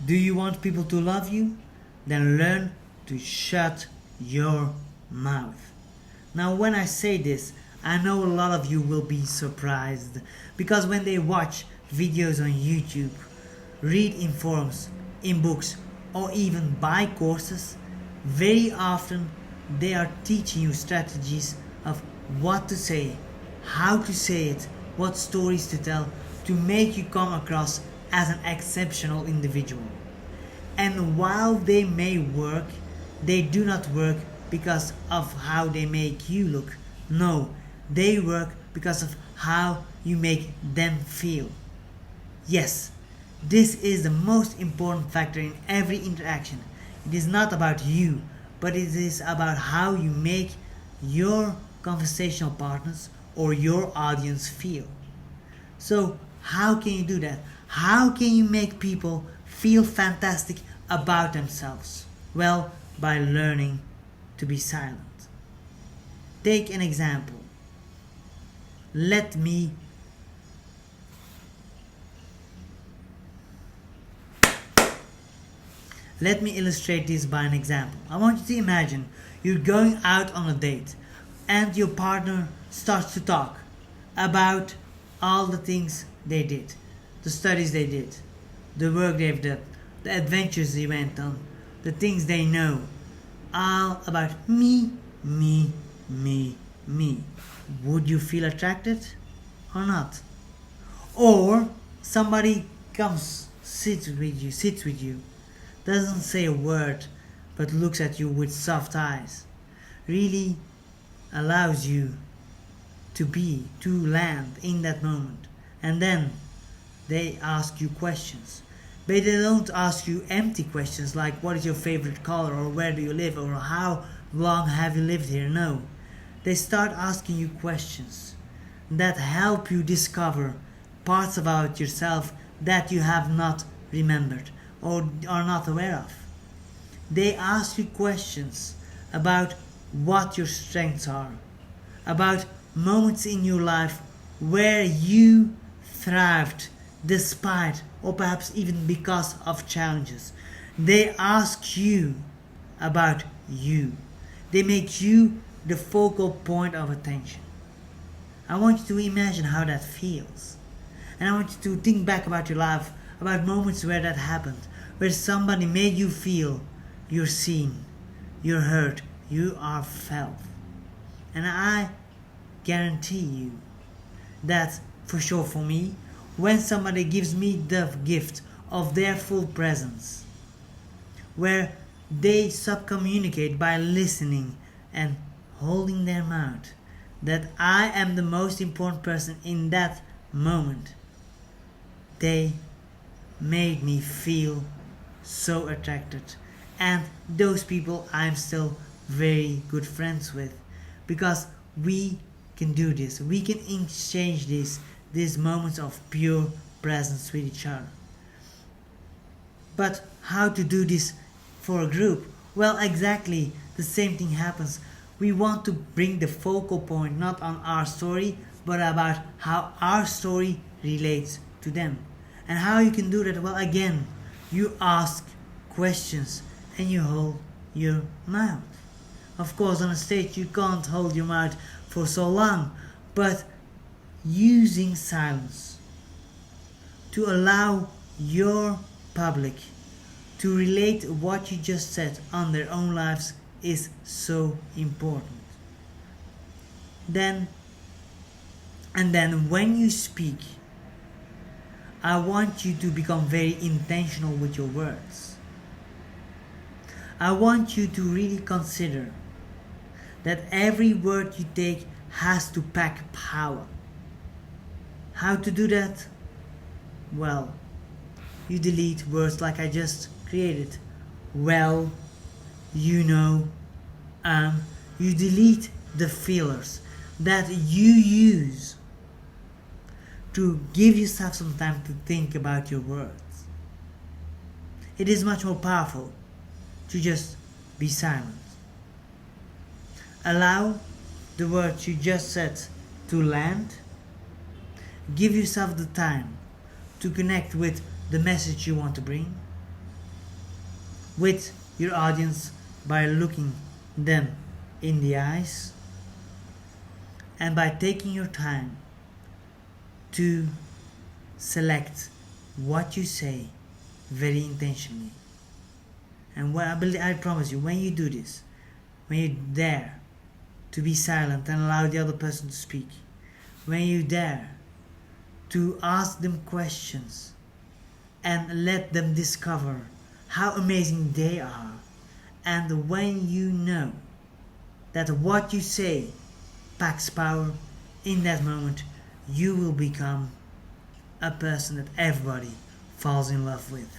Do you want people to love you? Then learn to shut your mouth. Now, when I say this, I know a lot of you will be surprised because when they watch videos on YouTube, read in forums, in books, or even buy courses, very often they are teaching you strategies of what to say, how to say it, what stories to tell to make you come across as an exceptional individual. And while they may work, they do not work because of how they make you look. No, they work because of how you make them feel. Yes, this is the most important factor in every interaction. It is not about you, but it is about how you make your conversational partners or your audience feel. So, how can you do that? How can you make people feel fantastic about themselves? Well, by learning to be silent. Take an example. Let me illustrate this by an example. I want you to imagine you're going out on a date and your partner starts to talk about all the things they did, the studies they did, the work they've done, the adventures they went on, the things they know, all about me, me, me, me. Would you feel attracted or not? Or somebody comes, sits with you, doesn't say a word, but looks at you with soft eyes, really allows you to land in that moment. And then they ask you questions. But they don't ask you empty questions like what is your favorite color or where do you live or how long have you lived here. No. They start asking you questions that help you discover parts about yourself that you have not remembered or are not aware of. They ask you questions about what your strengths are, about moments in your life where you thrived despite or perhaps even because of challenges. They ask you about you. They make you the focal point of attention. I want you to imagine how that feels. And I want you to think back about your life, about moments where that happened, where somebody made you feel you're seen, you're heard, you are felt. And I guarantee you that for sure for me, when somebody gives me the gift of their full presence, where they subcommunicate by listening and holding their mouth, that I am the most important person in that moment, they made me feel so attracted. And those people I'm still very good friends with, because we can do this. We can exchange these moments of pure presence with each other. But how to do this for a group? Well, exactly the same thing happens. We want to bring the focal point not on our story, but about how our story relates to them. And how you can do that? Well, again, you ask questions and you hold your mouth. Of course, on a stage you can't hold your mouth for so long, but using silence to allow your public to relate what you just said on their own lives is so important. Then when you speak, I want you to become very intentional with your words. I want you to really consider that every word you take has to pack power. How to do that? Well, you delete words like I just created. Well, you know, you delete the fillers that you use to give yourself some time to think about your words. It is much more powerful to just be silent. Allow the words you just said to land. Give yourself the time to connect with the message you want to bring. with your audience by looking them in the eyes and by taking your time to select what you say very intentionally. And what I promise you, when you do this, when you dare to be silent and allow the other person to speak, when you dare to ask them questions and let them discover how amazing they are, and when you know that what you say packs power, in that moment you will become a person that everybody falls in love with.